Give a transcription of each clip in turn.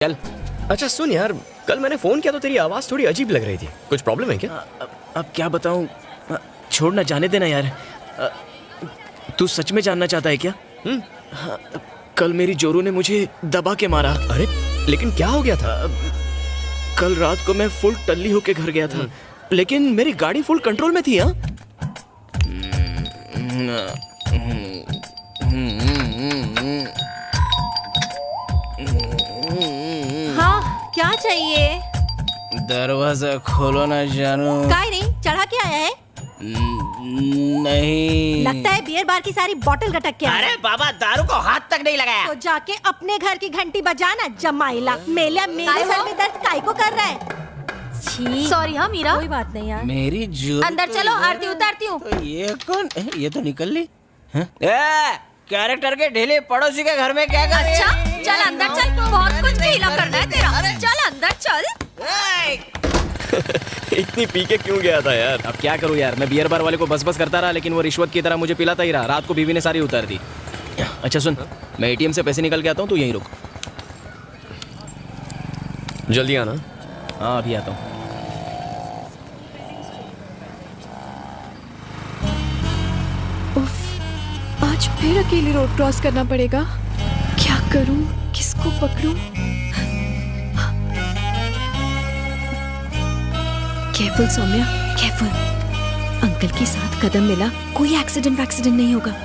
चल। अच्छा सुन यार, कल मैंने फोन किया तो तेरी आवाज थोड़ी अजीब लग रही थी। कुछ प्रॉब्लम है क्या? अब क्या बताऊं। छोड़ ना, जाने देना यार। तू सच में जानना चाहता है क्या? कल मेरी जोरू ने मुझे दबा के मारा। अरे लेकिन क्या हो गया था? कल रात को मैं फुल टल्ली होके घर गया था, लेकिन मेरी गाड़ी फुल कंट्रोल में थी। हाँ, क्या चाहिए? दरवाजा खोलो ना जानू। काय नहीं, चढ़ा के आया है? नहीं, लगता है बियर बार की सारी बोतल गटक के आया। अरे बाबा, दारू को हाथ तक नहीं लगाया। तो जाके अपने घर की घंटी बजाना जमाइला। मेरे सर में दर्द काय को कर रहा है? छी। सॉरी हाँ मीरा। कोई बात नहीं यार। मेरी जोरू अंदर चलो, आरती उतारती हूँ। तो ये कौन? ये तो निकल ली। कैरेक्टर के ढीले पड़ोसी के घर में क्या कर रही है? अच्छा चल अंदर चल, बहुत कुछ ढीला करना है तेरा। चल अंदर चल। इतनी पी के क्यों गया था यार? अब क्या करूं यार, मैं बियर बार वाले को बस करता रहा, लेकिन वो रिश्वत की तरह मुझे पिलाता ही रहा। रात को बीवी ने सारी उतार दी। अच्छा सुन, मैं एटीएम से पैसे निकल के आता हूँ, तू यहीं रुक। जल्दी आना। हाँ अभी आता हूँ। आज फिर अकेले रोड क्रॉस करना पड़ेगा। क्या करूं, किसको पकड़ूं? Careful Saumya, careful. अंकल के साथ कदम मिला, कोई एक्सीडेंट नहीं होगा।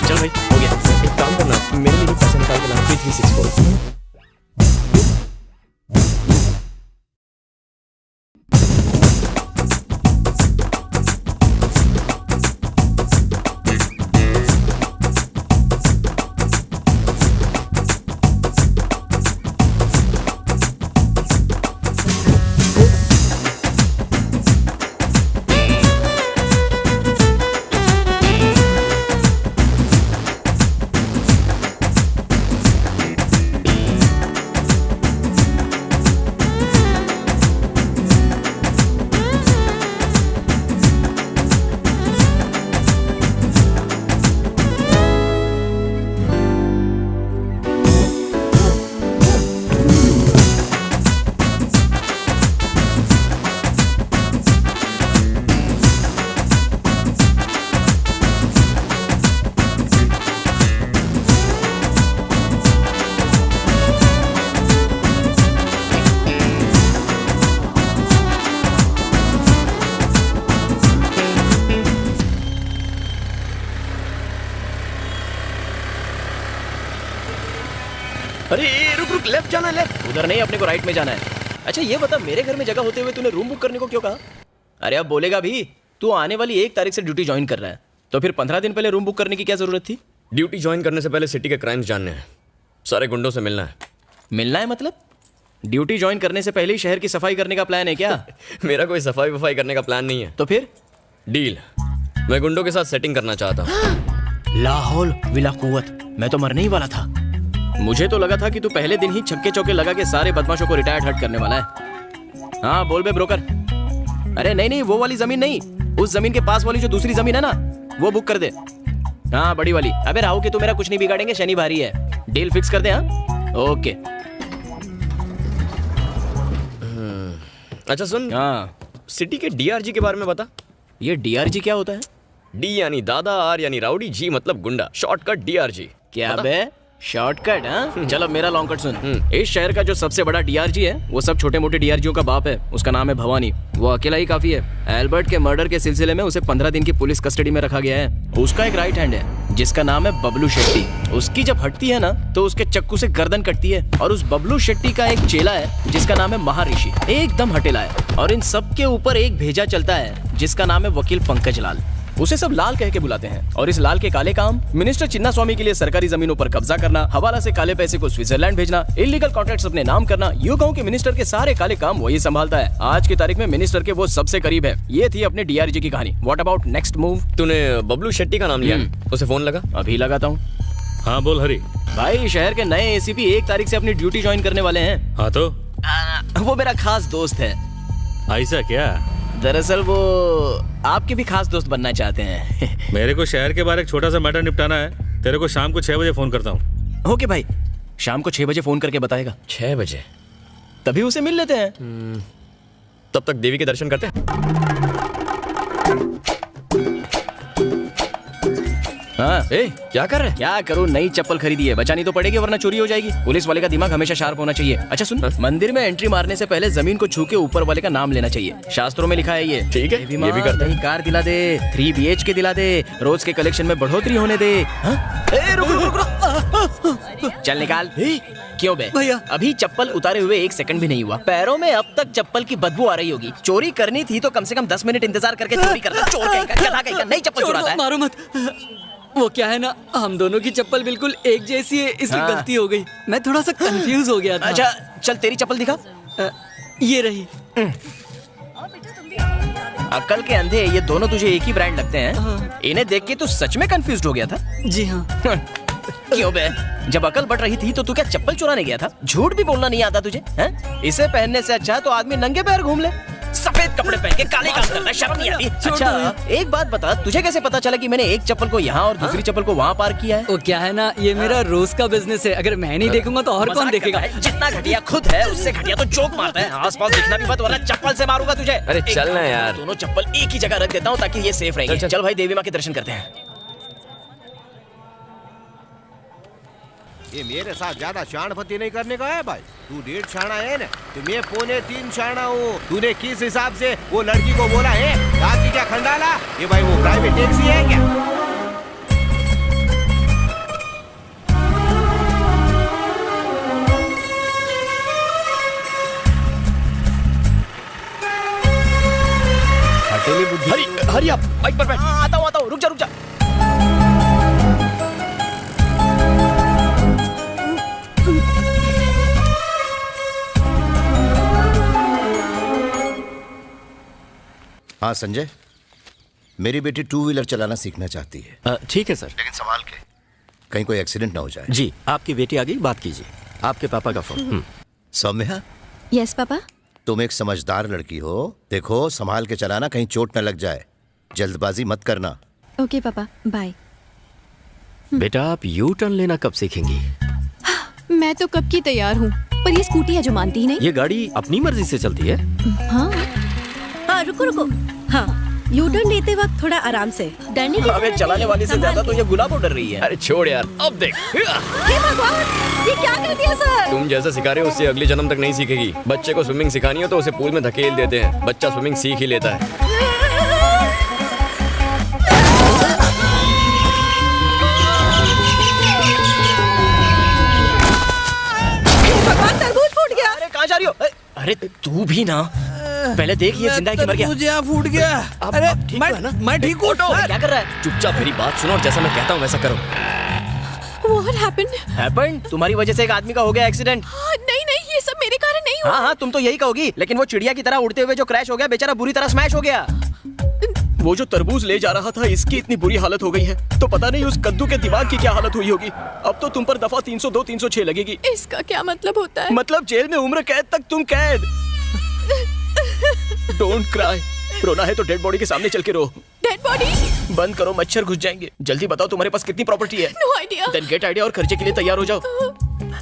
चल भाई, हो गया। एक काम करना, मेरे लिए भी पैसे निकाल के ला। 3364। अरे रुक रुक, लेफ्ट जाना, लेफ्ट। उधर नहीं, अपने को राइट में जाना है। अच्छा ये बता, मेरे घर में जगह होते हुए तूने रूम बुक करने को क्यों कहा? अरे अब बोलेगा भी, तू आने वाली 1 तारीख से ड्यूटी ज्वाइन कर रहा है, तो फिर 15 दिन पहले रूम बुक करने की क्या जरूरत थी? ड्यूटी ज्वाइन करने से पहले सिटी के क्राइम्स जानने हैं, सारे गुंडों से मिलना है। मिलना है मतलब? ड्यूटी ज्वाइन करने से पहले ही शहर की सफाई करने का प्लान है क्या? मेरा कोई सफाई वफाई करने का प्लान नहीं है। तो फिर? डील, मैं गुंडों के साथ सेटिंग करना चाहता हूँ। लाहौल विला कुव्वत, मैं तो मरने ही वाला था। मुझे तो लगा था कि तू पहले दिन ही छक्के चौके लगा के सारे बदमाशों को रिटायर्ड हट करने वाला है। हाँ बोल बे ब्रोकर। अरे नहीं, वो वाली जमीन नहीं, उस जमीन के पास वाली जो दूसरी जमीन है ना, वो बुक कर दे। हाँ बड़ी वाली। अबे राहु के तो मेरा कुछ नहीं बिगाड़ेंगे, शनि भारी है। डील फिक्स कर दे। हाँ ओके। अच्छा सुन, हाँ सिटी के डीआरजी के बारे में बता। ये डीआरजी क्या होता है? डी यानी दादा, आर यानी राउडी, जी मतलब गुंडा, शॉर्टकट डीआरजी। क्या बे शॉर्टकट? हाँ चल अब मेरा लॉन्ग कट सुन। इस शहर का जो सबसे बड़ा डीआरजी है, वो सब छोटे मोटे डीआरजीओ का बाप है। उसका नाम है भवानी। वो अकेला ही काफी है। एल्बर्ट के मर्डर के सिलसिले में उसे 15 दिन की पुलिस कस्टडी में रखा गया है। उसका एक राइट हैंड है जिसका नाम है बबलू शेट्टी। उसकी जब हटती है ना, तो उसके चक्कू से गर्दन कटती है। और उस बबलू शेट्टी का एक चेला है जिसका नाम है महर्षि, एकदम हटेला है। और इन सब के ऊपर एक भेजा चलता है जिसका नाम है वकील पंकज लाल। उसे सब लाल कह के बुलाते हैं। और इस लाल के काले काम मिनिस्टर चिन्ना स्वामी के लिए सरकारी जमीनों पर कब्जा करना, हवाला से काले पैसे को स्विट्जरलैंड भेजना, इलीगल कॉन्ट्रैक्ट्स अपने नाम करना, यूं कहूं कि मिनिस्टर के सारे काले काम वही संभालता है। आज की तारीख में मिनिस्टर के वो सबसे करीब है। ये थी अपने डीआरजी की कहानी। What about next move? तूने बबलू शेट्टी का नाम लिया, उसे फोन लगा? अभी लगाता हूँ। हाँ बोल हरी। भाई शहर के नए एसीपी 1 तारीख से अपनी ड्यूटी ज्वाइन करने वाले हैं। हाँ तो वो मेरा खास दोस्त है। ऐसा क्या? दरअसल वो आपके भी खास दोस्त बनना चाहते हैं। मेरे को शहर के बारे एक छोटा सा मैटर निपटाना है। तेरे को शाम को 6 बजे फोन करता हूँ। ओके भाई, शाम को 6 बजे फोन करके बताएगा। 6 बजे? तभी उसे मिल लेते हैं। तब तक देवी के दर्शन करते हैं। हाँ, ए, क्या कर रहे हैं? क्या करूँ, नई चप्पल खरीदी है, बचानी तो पड़ेगी वरना चोरी हो जाएगी। पुलिस वाले का दिमाग हमेशा शार्प होना चाहिए। अच्छा सुन, मंदिर में एंट्री मारने से पहले जमीन को छू के ऊपर वाले का नाम लेना चाहिए। शास्त्रों में लिखा है ये। ठीक है, ये भी करते हैं। कार दिला दे, 3 BHK दिला दे, रोज के कलेक्शन में बढ़ोतरी होने दे। हाँ? ए, रुक, रुक, रुक। चल निकाल। क्यों बे भैया, अभी चप्पल उतारे हुए 1 सेकंड भी नहीं हुआ। पैरों में अब तक चप्पल की बदबू आ रही होगी। चोरी करनी थी तो कम से कम 10 मिनट इंतजार करके चोरी करना। चोर कहेगा, गधा कहेगा, नई चप्पल चुराता है। मारो मत। वो क्या है ना, हम दोनों की चप्पल बिल्कुल एक जैसी है, इसलिए हाँ। गलती हो गई। मैं थोड़ा सा कंफ्यूज हो गया था। अच्छा चल, तेरी चप्पल दिखा। ये रही। अक्ल के अंधे, ये दोनों तुझे एक ही ब्रांड लगते हैं। इन्हें देख के तू सच में कंफ्यूज्ड हो गया था? जी हाँ। क्यों बे, जब अकल बढ़ रही थी तो तू क्या चप्पल चुराने गया था? झूठ भी बोलना नहीं आता तुझे हैं? इसे पहनने से अच्छा तो आदमी नंगे पैर घूम ले। सफेद कपड़े पहन के काले काम करता है, शर्म नहीं आती? अच्छा एक बात बता, तुझे कैसे पता चला कि मैंने एक चप्पल को यहाँ और दूसरी चप्पल को वहाँ पार्क किया है? वो क्या है ना, ये मेरा रोज का बिजनेस है। अगर मैं नहीं देखूंगा तो और कौन मजाक देखेगा? करता है? जितना घटिया खुद है उससे घटिया तो जोक मारता है। आसपास दिखना भी मत वरना चप्पल से मारूंगा तुझे। अरे चल ना यार। दोनों चप्पल एक ही जगह रख देता हूँ ताकि ये सेफ रहेंगे। चल भाई, देवी माँ के दर्शन करते हैं। ये मेरे साथ ज्यादा शाणपति नहीं करने का है भाई। तू 1.5 शाणा है ना, तो मैं 3.25 शाणा हूँ। तूने किस हिसाब से वो लड़की को बोला है रात क्या खंडाला? ये भाई वो प्राइवेट टैक्सी है क्या? हटेली बुद्धि। हरी, हरी आप बाइक पर बैठ। आता हूँ, रुक जा। हाँ संजय, मेरी बेटी 2 व्हीलर चलाना सीखना चाहती है। ठीक है सर। लेकिन संभाल के, कहीं कोई एक्सीडेंट ना हो जाए। जी, आपकी बेटी आ गई, बात कीजिए। आपके पापा का फोन। Saumya, yes papa. तुम एक समझदार लड़की हो। देखो संभाल के चलाना, कहीं चोट न लग जाए। जल्दबाजी मत करना। ओके पापा, बाय। बेटा आप यू टर्न लेना कब सीखेंगी? मैं तो कब की तैयार हूँ, पर ये स्कूटी है जो मानती ही नहीं। ये गाड़ी अपनी मर्जी से चलती है? हाँ हाँ, रुको। हाँ, यू टर्न लेते वक्त थोड़ा आराम से। डरने की अबे चलाने वाली से ज्यादा तो ये गुलाबो डर रही है। अरे छोड़ यार, अब देख। हे भगवान, ये क्या कर दिया सर? तुम जैसा सिखा रहे हो उससे अगले जन्म तक नहीं सीखेगी। बच्चे को स्विमिंग सिखानी हो तो उसे पूल में धकेल देते हैं, बच्चा स्विमिंग सीख ही लेता है। भगवान, तरबूज फूट गया। अरे कहाँ जा रही हो? अरे तू भी ना, पहले देख ये जिंदा है कि मर गया। मुझे फूट गया। अरे मैं ठीक हूँ। क्या कर रहा है? चुपचाप मेरी बात सुनो और जैसा मैं कहता हूँ वैसा करो। What happened? Happened? तुम्हारी वजह से एक आदमी का हो गया एक्सीडेंट। नहीं, ये सब मेरे कारण नहीं हुआ। हाँ, तुम तो यही कहोगी, लेकिन वो चिड़िया की तरह उड़ते हुए जो क्रैश हो गया, बेचारा बुरी तरह स्मैश हो गया। वो जो तरबूज ले जा रहा था, इसकी इतनी बुरी हालत हो गई है तो पता नहीं उस कद्दू के दिमाग की क्या हालत हुई होगी। अब तो तुम पर दफा 302, 306 लगेगी। इसका क्या मतलब होता है? मतलब जेल में उम्र कैद तक तुम कैद। Don't cry. रोना है तो डेड बॉडी के सामने चल के रो। Dead body? बंद करो, मच्छर घुस जाएंगे। जल्दी बताओ तुम्हारे पास कितनी प्रॉपर्टी है? No idea. Then get idea और खर्चे के लिए तैयार हो जाओ।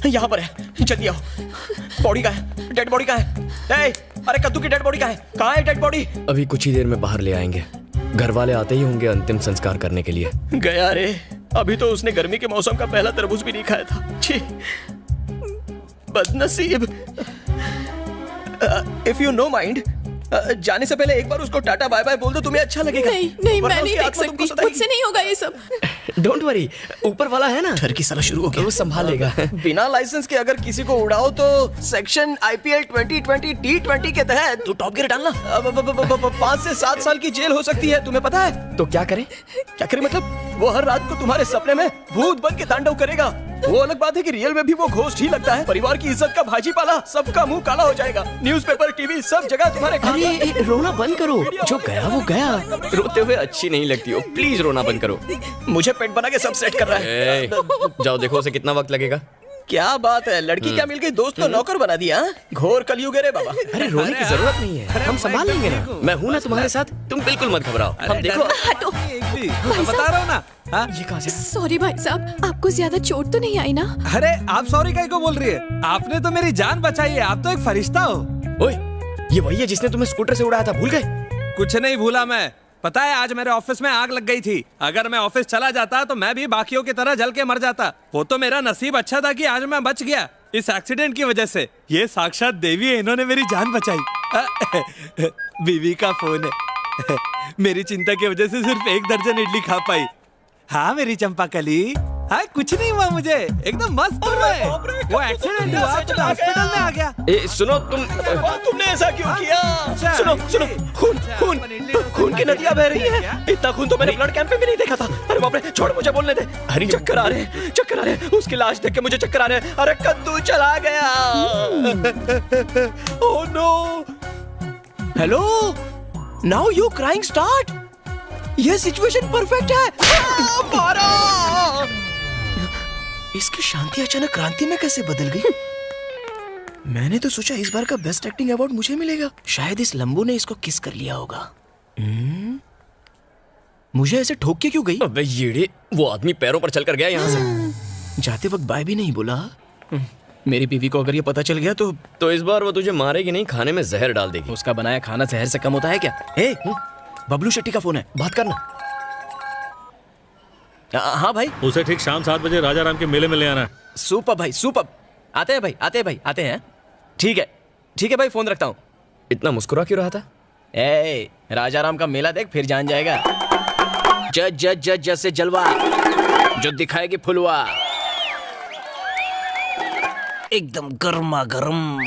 यहाँ पर है, जल्दी आओ। बॉडी कहाँ है? डेड बॉडी कहाँ है? अरे कद्दू की डेड बॉडी कहाँ है? कहाँ है डेड बॉडी? अभी कुछ ही देर में बाहर ले आएंगे। घर वाले आते ही होंगे अंतिम संस्कार करने के लिए। गया रे, अभी तो उसने गर्मी के मौसम का पहला तरबूज भी नहीं खाया था। छी, बदनसीब। इफ यू नो माइंड, जाने से पहले एक बार उसको टाटा बाय बाय बोल दो, तुम्हें अच्छा लगेगा। नहीं नहीं, वरना मैं नहीं उसकी देख आत्मा तुमको सकती, सताएगी। मुझसे नहीं होगा ये सब। डोंट वरी, ऊपर वाला है ना, डर की साला शुरू हो गया। वो संभाल लेगा। बिना लाइसेंस के अगर किसी को उड़ाओ तो सेक्शन IPL 2020 T20 के तहत तो टॉप गियर डालना 5 से 7 साल की जेल हो सकती है, तुम्हें पता है? तो क्या करें? क्या करे मतलब? वो हर रात को तुम्हारे सपने में भूत बन के तांडव करेगा। वो अलग बात है कि रियल में भी वो घोस्ट ही लगता है। परिवार की इज्जत का भाजी पाला, सबका मुंह काला हो जाएगा। न्यूज़पेपर, टीवी, सब जगह तुम्हारे अरे रोना बंद करो, जो गया वो गया। रोते हुए अच्छी नहीं लगती हो, प्लीज रोना बंद करो। मुझे पेट बना के सब सेट कर रहा है। ए, जाओ देखो उसे कितना वक्त लगेगा। क्या बात है, लड़की क्या मिल गई, दोस्त को नौकर बना दिया। हाँ? घोर कलयुग है रे बाबा। अरे रोने की जरूरत नहीं है, हम संभाल लेंगे ना। मैं हूँ ना तुम्हारे साथ, तुम बिल्कुल मत घबराओ। हम देखो हटो। बता रहा हूँ ना। हाँ? ये कहाँ से? सॉरी भाई साहब, आपको ज्यादा चोट तो नहीं आई ना? अरे आप सॉरी काहे को बोल रही है? आपने तो मेरी जान बचाई है, आप तो एक फरिश्ता हो। ओए, ये वही है जिसने तुम्हें स्कूटर से उड़ाया था, भूल गए? कुछ नहीं भूला मैं। पता है आज मेरे ऑफिस में आग लग गई थी। अगर मैं ऑफिस चला जाता तो मैं भी बाकियों की तरह जल के मर जाता। वो तो मेरा नसीब अच्छा था कि आज मैं बच गया इस एक्सीडेंट की वजह से। ये साक्षात देवी है, इन्होंने मेरी जान बचाई। बीवी का फोन है। मेरी चिंता की वजह से सिर्फ 1 दर्जन इडली खा पाई। हाँ मेरी चंपाकली, हाँ कुछ नहीं हुआ मुझे, एकदम मस्त हूँ मैं। वो एक्सीडेंट हुआ तो हॉस्पिटल में आ गया। ए सुनो तुमने ऐसा क्यों किया? सुनो सुनो, खून की नदियां बह रही है। इतना खून तो मैंने ब्लड कैंप में भी नहीं देखा था। अरे बाप रे, छोड़ मुझे बोलने दे। अरे चक्कर आ रहे हैं, चक्कर आ रहे हैं। उसकी लाश देख के मुझे चक्कर आ रहे हैं। अरे कद्दू चला गया। Oh no. Hello, now you crying start. ये सिचुएशन परफेक्ट है। मारा। इसकी शांति अचानक क्रांति में कैसे बदल गई? मैंने तो सोचा इस बार का बेस्ट एक्टिंग अवार्ड मुझे मिलेगा। शायद इस लंबू ने इसको किस कर लिया होगा। मुझे ऐसे ठोक के क्यों गई? अबे येड़े, वो आदमी पैरों पर चलकर गया यहाँ से। जाते वक्त बाय भी नहीं बोला। मेरी बीवी को अगर ये पता चल गया तो इस बार वो तुझे मारेगी नहीं, खाने में जहर डाल देगी। उसका बनाया खाना जहर से कम होता है क्या? ए, बबलू शेट्टी का फोन है, बात करना। हाँ भाई। उसे ठीक शाम 7 बजे राजा राम के मेले में ले आना। सुपर भाई सुपर। आते हैं भाई, आते हैं भाई, आते हैं। ठीक है भाई, फोन रखता हूँ। इतना मुस्कुरा क्यों रहा था? ए, राजा राम का मेला देख, फिर जान जाएगा। जज जज जज जज से जलवा, जो दिखाएगी फुलवा, एकदम गर्मा गर्म।